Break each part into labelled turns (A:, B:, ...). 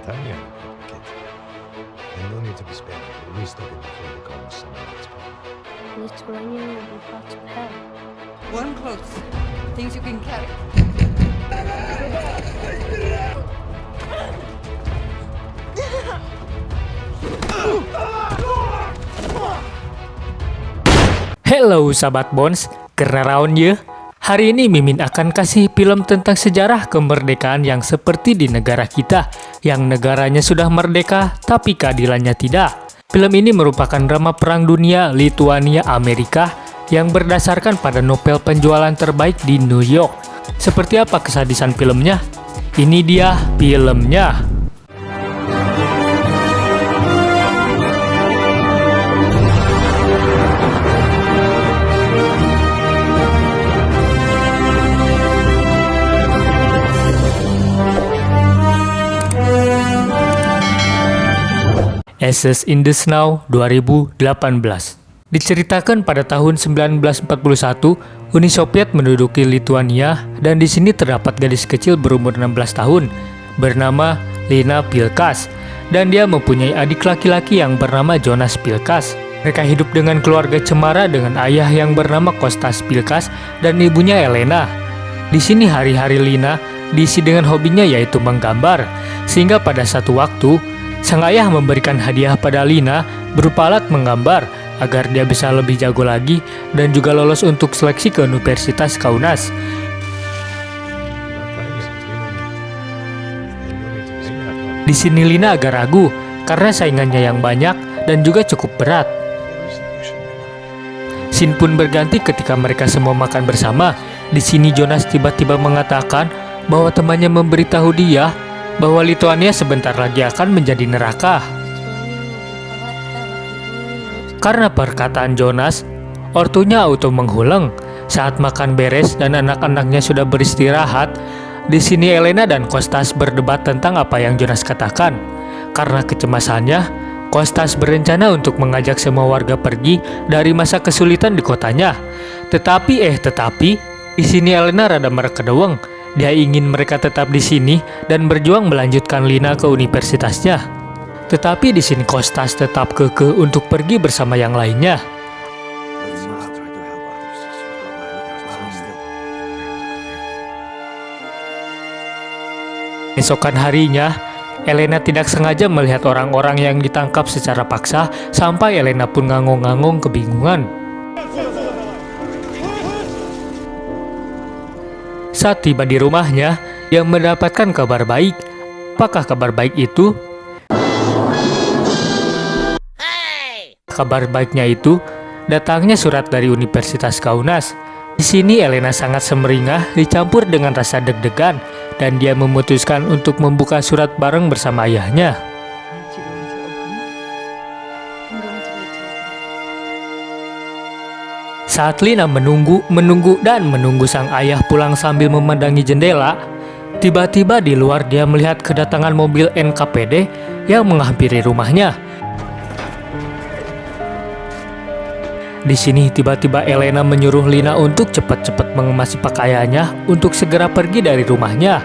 A: Tanya, kid. And no need to be spared. At least they'll be before the call someone else.
B: Lithuania will be part of hell.
C: Warm clothes. Things you can carry.
D: Hello sahabat Bones, kenaraon ya? Hari ini Mimin akan kasih film tentang sejarah kemerdekaan yang seperti di negara kita, yang negaranya sudah merdeka tapi keadilannya tidak. Film ini merupakan drama perang dunia Lituania Amerika yang berdasarkan pada novel penjualan terbaik di New York. Seperti apa kesadisan filmnya? Ini dia filmnya. Ashes in the Snow 2018. Diceritakan pada tahun 1941, Uni Soviet menduduki Lituania dan di sini terdapat gadis kecil berumur 16 tahun bernama Lina Pilkas dan dia mempunyai adik laki-laki yang bernama Jonas Pilkas. Mereka hidup dengan keluarga cemara dengan ayah yang bernama Kostas Pilkas dan ibunya Elena. Di sini hari-hari Lina diisi dengan hobinya yaitu menggambar, sehingga pada satu waktu sang ayah memberikan hadiah pada Lina berupa alat menggambar agar dia bisa lebih jago lagi dan juga lolos untuk seleksi ke Universitas Kaunas. Di sini Lina agak ragu karena saingannya yang banyak dan juga cukup berat. Scene pun berganti ketika mereka semua makan bersama. Di sini Jonas tiba-tiba mengatakan bahwa temannya memberitahu dia bahwa Lituania sebentar lagi akan menjadi neraka. Karena perkataan Jonas, ortunya auto menghuleng. Saat makan beres dan anak-anaknya sudah beristirahat, di sini Elena dan Kostas berdebat tentang apa yang Jonas katakan. Karena kecemasannya, Kostas berencana untuk mengajak semua warga pergi dari masa kesulitan di kotanya. Tetapi di sini Elena rada merekedeweng. Dia ingin mereka tetap di sini dan berjuang melanjutkan Lina ke universitasnya. Tetapi di sini Kostas tetap kekeh untuk pergi bersama yang lainnya. Esokan harinya, Elena tidak sengaja melihat orang-orang yang ditangkap secara paksa sampai Elena pun ngangong-ngangong kebingungan. Saat tiba di rumahnya, dia mendapatkan kabar baik. Apakah kabar baik itu? Kabar baiknya itu datangnya surat dari Universitas Kaunas. Di sini Elena sangat semeringah dicampur dengan rasa deg-degan dan dia memutuskan untuk membuka surat bareng bersama ayahnya. Saat Lina menunggu sang ayah pulang sambil memandangi jendela, tiba-tiba di luar dia melihat kedatangan mobil NKPD yang menghampiri rumahnya. Di sini tiba-tiba Elena menyuruh Lina untuk cepat-cepat mengemasi pakaiannya untuk segera pergi dari rumahnya.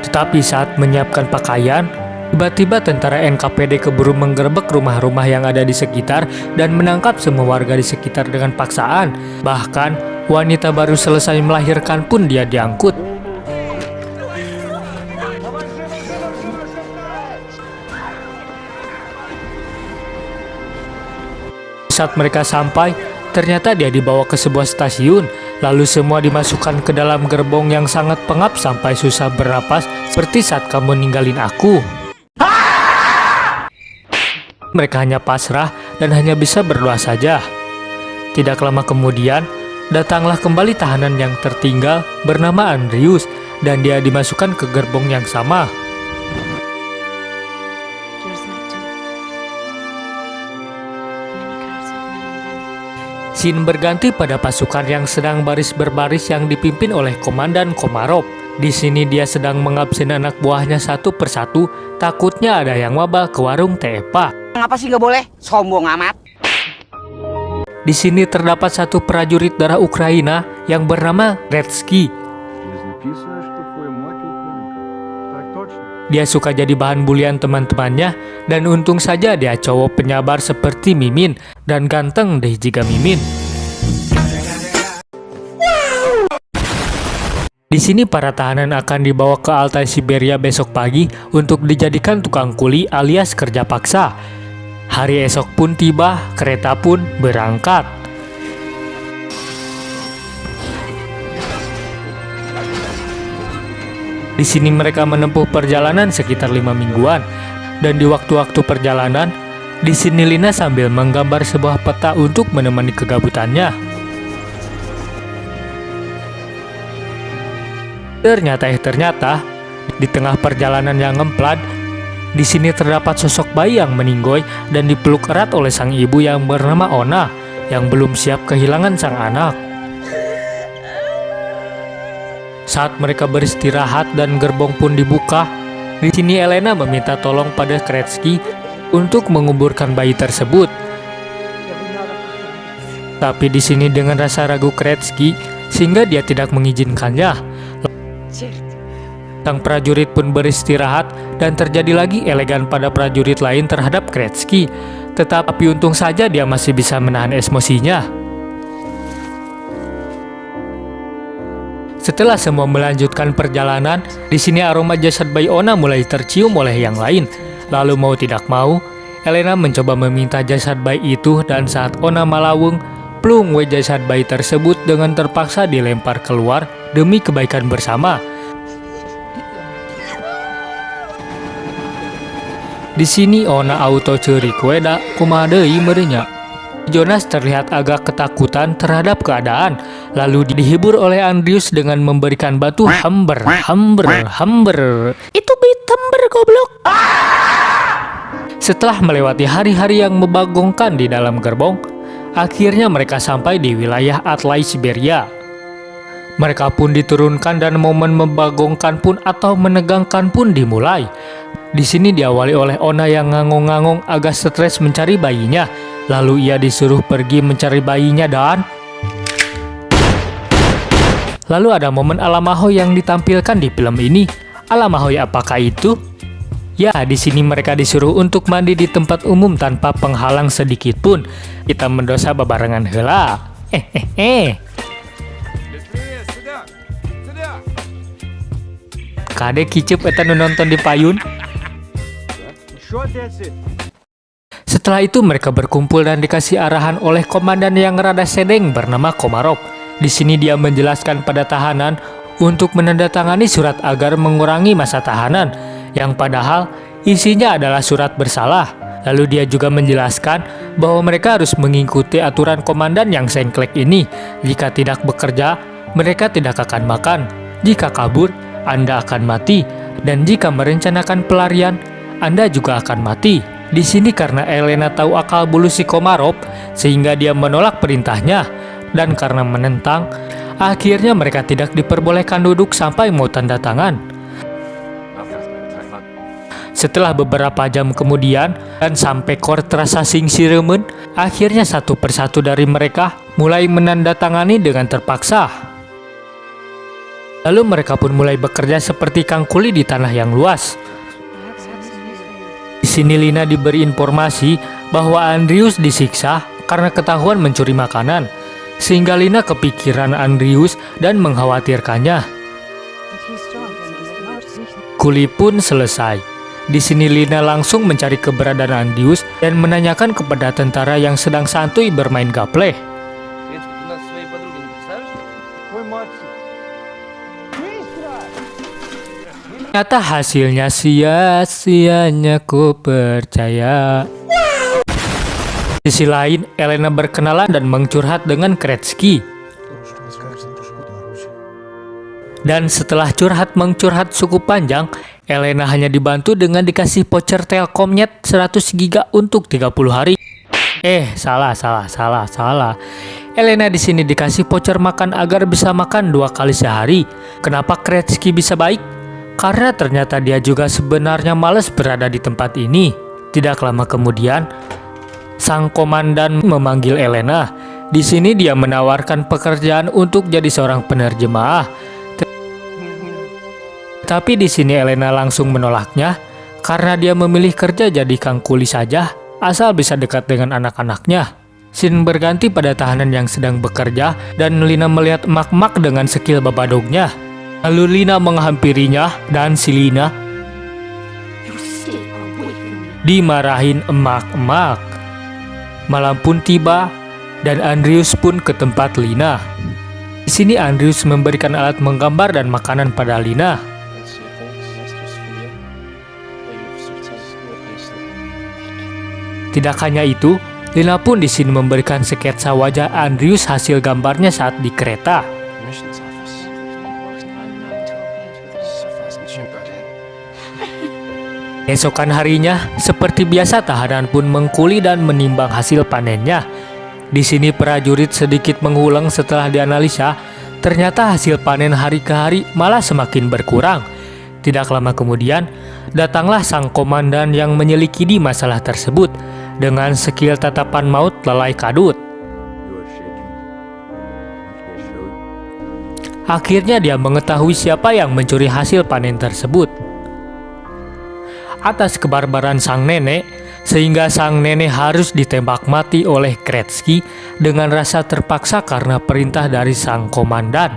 D: Tetapi saat menyiapkan pakaian, tiba-tiba tentara NKPD keburu menggerebek rumah-rumah yang ada di sekitar dan menangkap semua warga di sekitar dengan paksaan. Bahkan, wanita baru selesai melahirkan pun dia diangkut. Saat mereka sampai, ternyata dia dibawa ke sebuah stasiun. Lalu semua dimasukkan ke dalam gerbong yang sangat pengap sampai susah bernapas, seperti saat kamu ninggalin aku. Mereka hanya pasrah dan hanya bisa berdoa saja. Tidak lama kemudian, datanglah kembali tahanan yang tertinggal bernama Andrius dan dia dimasukkan ke gerbong yang sama. Scene berganti pada pasukan yang sedang baris berbaris yang dipimpin oleh Komandan Komarov. Di sini dia sedang mengabsen anak buahnya satu persatu, takutnya ada yang wabah ke warung Tepa.
E: Ngapa sih nggak boleh? Sombong amat.
D: Di sini terdapat satu prajurit darah Ukraina yang bernama Retsky. Dia suka jadi bahan bulian teman-temannya, dan untung saja dia cowok penyabar seperti Mimin, dan ganteng deh jika Mimin. Di sini para tahanan akan dibawa ke Altai Siberia besok pagi untuk dijadikan tukang kuli alias kerja paksa. Hari esok pun tiba, kereta pun berangkat. Di sini mereka menempuh perjalanan sekitar 5 mingguan, dan di waktu-waktu perjalanan, di sini Lina sambil menggambar sebuah peta untuk menemani kegabutannya. Ternyata, di tengah perjalanan yang ngemplat, di sini terdapat sosok bayi yang meninggoy dan dipeluk erat oleh sang ibu yang bernama Ona, yang belum siap kehilangan sang anak. Saat mereka beristirahat dan gerbong pun dibuka, di sini Elena meminta tolong pada Kretsky untuk menguburkan bayi tersebut. Tapi di sini dengan rasa ragu Kretsky, sehingga dia tidak mengizinkannya. Sang prajurit pun beristirahat dan terjadi lagi elegan pada prajurit lain terhadap Kretsky. Tetapi untung saja dia masih bisa menahan emosinya. Setelah semua melanjutkan perjalanan, di sini aroma jasad bayi Ona mulai tercium oleh yang lain. Lalu mau tidak mau, Elena mencoba meminta jasad bayi itu, dan saat Ona malawung, plung jasad bayi tersebut dengan terpaksa dilempar keluar demi kebaikan bersama. Di sini Ona auto ceri kueda kumaha deui merenya. Jonas terlihat agak ketakutan terhadap keadaan, lalu dihibur oleh Andrius dengan memberikan batu hamber. Itu bit hamber goblok. Setelah melewati hari-hari yang membagongkan di dalam gerbong, akhirnya mereka sampai di wilayah Altai Siberia. Mereka pun diturunkan dan momen membagongkan pun atau menegangkan pun dimulai. Di sini diawali oleh Ona yang ngangong-ngangong agak stres mencari bayinya. Lalu ia disuruh pergi mencari bayinya dan... Lalu ada momen Alamahoy yang ditampilkan di film ini. Alamahoy apakah itu? Ya, di sini mereka disuruh untuk mandi di tempat umum tanpa penghalang sedikit pun. Kita mendosa babarengan heula. Kade kicep eta nu nonton di payun. Setelah itu mereka berkumpul dan dikasih arahan oleh komandan yang rada sedeng bernama Komarov. Di sini dia menjelaskan pada tahanan untuk menandatangani surat agar mengurangi masa tahanan, yang padahal isinya adalah surat bersalah. Lalu dia juga menjelaskan bahwa mereka harus mengikuti aturan komandan yang sengklek ini. Jika tidak bekerja, mereka tidak akan makan. Jika kabur, Anda akan mati. Dan jika merencanakan pelarian, Anda juga akan mati. Di sini karena Elena tahu akal bulu si Komarov, sehingga dia menolak perintahnya. Dan karena menentang, akhirnya mereka tidak diperbolehkan duduk sampai mau tanda tangan. Setelah beberapa jam kemudian, dan sampai kor terasa sing siremen, akhirnya satu persatu dari mereka mulai menandatangani dengan terpaksa. Lalu mereka pun mulai bekerja seperti kang kuli di tanah yang luas. Di sini Lina diberi informasi bahwa Andrius disiksa karena ketahuan mencuri makanan, sehingga Lina kepikiran Andrius dan mengkhawatirkannya. Kuli pun selesai. Di sini Lina langsung mencari keberadaan Andrius dan menanyakan kepada tentara yang sedang santuy bermain gaple. Ternyata hasilnya sia-sianya ku percaya. Di sisi lain, Elena berkenalan dan mencurhat dengan Kretsky. Dan setelah curhat cukup panjang, Elena hanya dibantu dengan dikasih voucher Telkomnet 100 giga untuk 30 hari. Salah. Elena di sini dikasih voucher makan agar bisa makan 2 kali sehari. Kenapa Kretsky bisa baik? Karena ternyata dia juga sebenarnya malas berada di tempat ini. Tidak lama kemudian, sang komandan memanggil Elena. Di sini dia menawarkan pekerjaan untuk jadi seorang penerjemah. Tapi di sini Elena langsung menolaknya karena dia memilih kerja jadi kang kuli saja asal bisa dekat dengan anak-anaknya. Scene berganti pada tahanan yang sedang bekerja dan Lina melihat emak-emak dengan skill babadognya. Lalu Lina menghampirinya dan si Lina
B: You stay away from me.
D: dimarahin emak-emak. Malam pun tiba dan Andrews pun ke tempat Lina. Di sini Andrews memberikan alat menggambar dan makanan pada Lina. Tidak hanya itu, Lina pun di sini memberikan sketsa wajah Andrews hasil gambarnya saat di kereta. Esokan harinya, seperti biasa tahanan pun mengkuli dan menimbang hasil panennya. Di sini prajurit sedikit mengulang setelah dianalisa, ternyata hasil panen hari ke hari malah semakin berkurang. Tidak lama kemudian, datanglah sang komandan yang menyelidiki masalah tersebut dengan skill tatapan maut lelai kadut. Akhirnya dia mengetahui siapa yang mencuri hasil panen tersebut. Atas kebarbaran sang nenek, sehingga sang nenek harus ditembak mati oleh Kretsky dengan rasa terpaksa karena perintah dari sang komandan.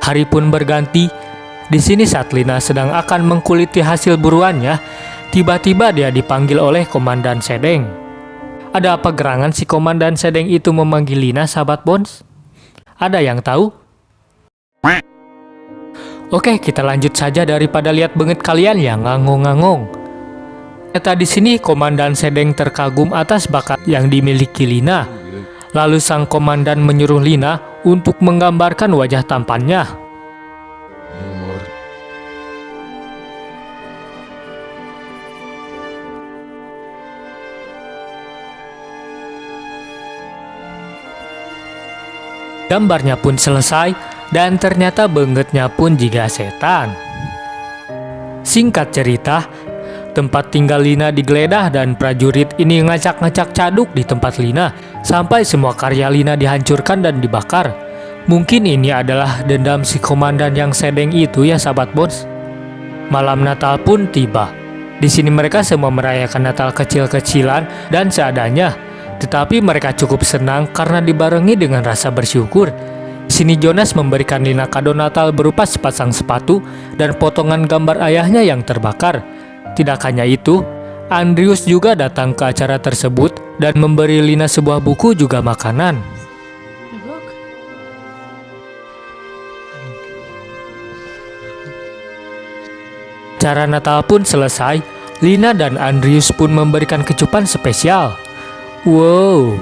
D: Hari pun berganti. Di sini saat Lina sedang akan mengkuliti hasil buruannya, tiba-tiba dia dipanggil oleh Komandan Sedeng. Ada apa gerangan si Komandan Sedeng itu memanggil Lina, sahabat Bones? Ada yang tahu? Oke, kita lanjut saja daripada lihat bengit kalian yang ngangong-ngangong. Ternyata di sini Komandan Sedeng terkagum atas bakat yang dimiliki Lina. Lalu sang komandan menyuruh Lina untuk menggambarkan wajah tampannya. Gambarnya pun selesai dan ternyata bengetnya pun juga setan. Singkat cerita, tempat tinggal Lina digeledah dan prajurit ini ngacak-ngacak caduk di tempat Lina sampai semua karya Lina dihancurkan dan dibakar. Mungkin ini adalah dendam si komandan yang Sedeng itu ya, sahabat Bones. Malam Natal pun tiba. Di sini mereka semua merayakan Natal kecil-kecilan dan seadanya. Tetapi mereka cukup senang karena dibarengi dengan rasa bersyukur. Di sini Jonas memberikan Lina kado Natal berupa sepasang sepatu dan potongan gambar ayahnya yang terbakar. Tidak hanya itu, Andrews juga datang ke acara tersebut dan memberi Lina sebuah buku juga makanan.
B: Look,
D: Acara Natal pun selesai. Lina dan Andrews pun memberikan kecupan spesial. Wow.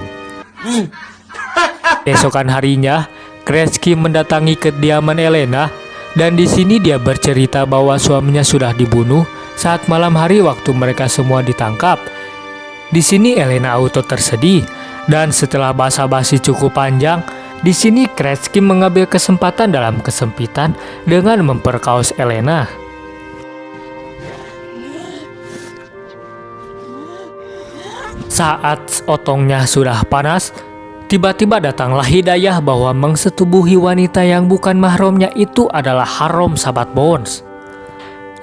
D: Esokan harinya, Kretsky mendatangi kediaman Elena dan di sini dia bercerita bahwa suaminya sudah dibunuh saat malam hari waktu mereka semua ditangkap. Di sini Elena auto tersedih dan setelah basa-basi cukup panjang, di sini Kretsky mengambil kesempatan dalam kesempitan dengan memperkaos Elena. Saat otongnya sudah panas, tiba-tiba datanglah hidayah bahwa mengsetubuhi wanita yang bukan mahramnya itu adalah haram, sahabat Bones.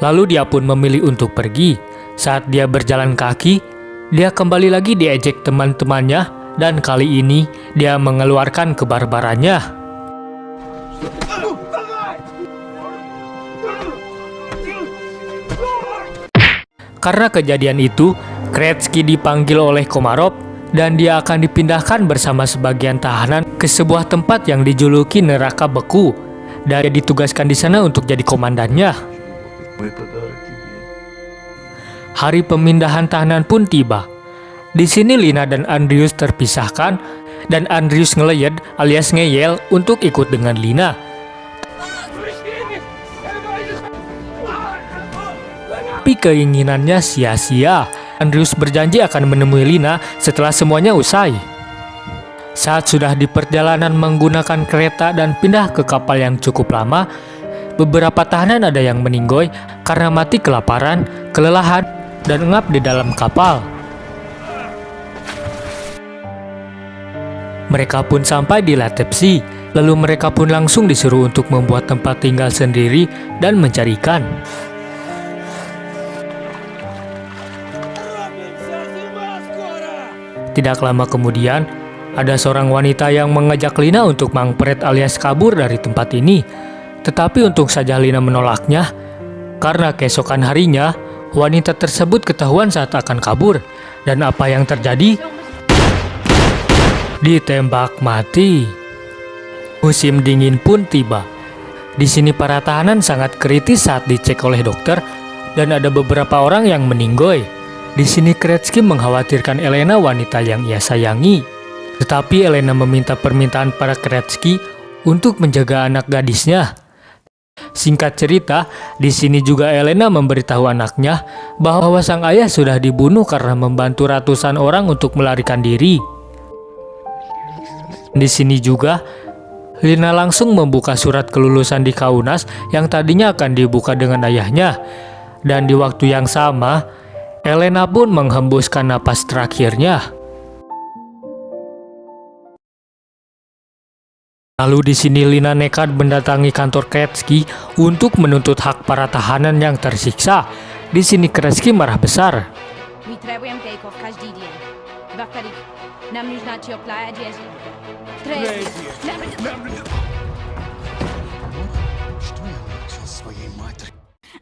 D: Lalu dia pun memilih untuk pergi. Saat dia berjalan kaki, dia kembali lagi diejek teman-temannya dan kali ini dia mengeluarkan kebarbarannya. Karena kejadian itu, Kretsky dipanggil oleh Komarov dan dia akan dipindahkan bersama sebagian tahanan ke sebuah tempat yang dijuluki neraka beku. Dan dia ditugaskan di sana untuk jadi komandannya. Hari pemindahan tahanan pun tiba. Di sini Lina dan Andrews terpisahkan dan Andrews ngeleyed alias ngeyel untuk ikut dengan Lina. Tapi keinginannya sia-sia. Andrews berjanji akan menemui Lina setelah semuanya usai. Saat sudah di perjalanan menggunakan kereta dan pindah ke kapal yang cukup lama, beberapa tahanan ada yang meninggoy karena mati kelaparan, kelelahan, dan engap di dalam kapal. Mereka pun sampai di Latepsi, lalu mereka pun langsung disuruh untuk membuat tempat tinggal sendiri dan mencari ikan. Tidak lama kemudian, ada seorang wanita yang mengajak Lina untuk mangpret alias kabur dari tempat ini. Tetapi untung saja Lina menolaknya, karena keesokan harinya, wanita tersebut ketahuan saat akan kabur. Dan apa yang terjadi? Ditembak mati. Musim dingin pun tiba. Di sini para tahanan sangat kritis saat dicek oleh dokter, dan ada beberapa orang yang meninggoy. Di sini Kretsky mengkhawatirkan Elena, wanita yang ia sayangi. Tetapi Elena meminta permintaan para Kretsky untuk menjaga anak gadisnya. Singkat cerita, di sini juga Elena memberitahu anaknya bahwa sang ayah sudah dibunuh karena membantu ratusan orang untuk melarikan diri. Di sini juga, Lina langsung membuka surat kelulusan di Kaunas yang tadinya akan dibuka dengan ayahnya. Dan di waktu yang sama, Elena pun menghembuskan napas terakhirnya. Lalu di sini Lina nekat mendatangi kantor Kretsky untuk menuntut hak para tahanan yang tersiksa. Di sini Kretsky marah besar.
F: Mi trebujem take off každý den. Dva tady. Nám нужна теплая одежда.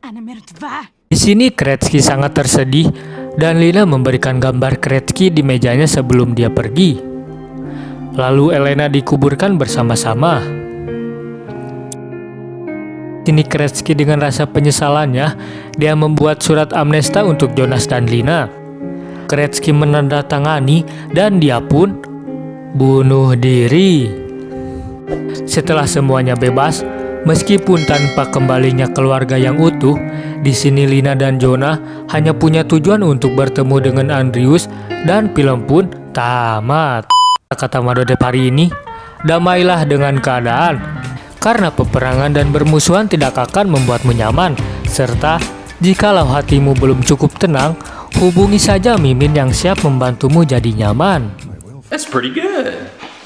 B: Она мертва.
D: Di sini Kretsky sangat tersedih dan Lina memberikan gambar Kretsky di mejanya sebelum dia pergi. Lalu Elena dikuburkan bersama-sama. Kini Kretsky dengan rasa penyesalannya, dia membuat surat amnesta untuk Jonas dan Lina. Kretsky menandatangani dan dia pun bunuh diri. Setelah semuanya bebas, meskipun tanpa kembalinya keluarga yang utuh, di sini Lina dan Jonah hanya punya tujuan untuk bertemu dengan Andrius dan film pun tamat. Kata Madodep hari ini, damailah dengan keadaan, karena peperangan dan bermusuhan tidak akan membuatmu nyaman, serta jikalau hatimu belum cukup tenang, hubungi saja Mimin yang siap membantumu jadi nyaman.
G: That's pretty good.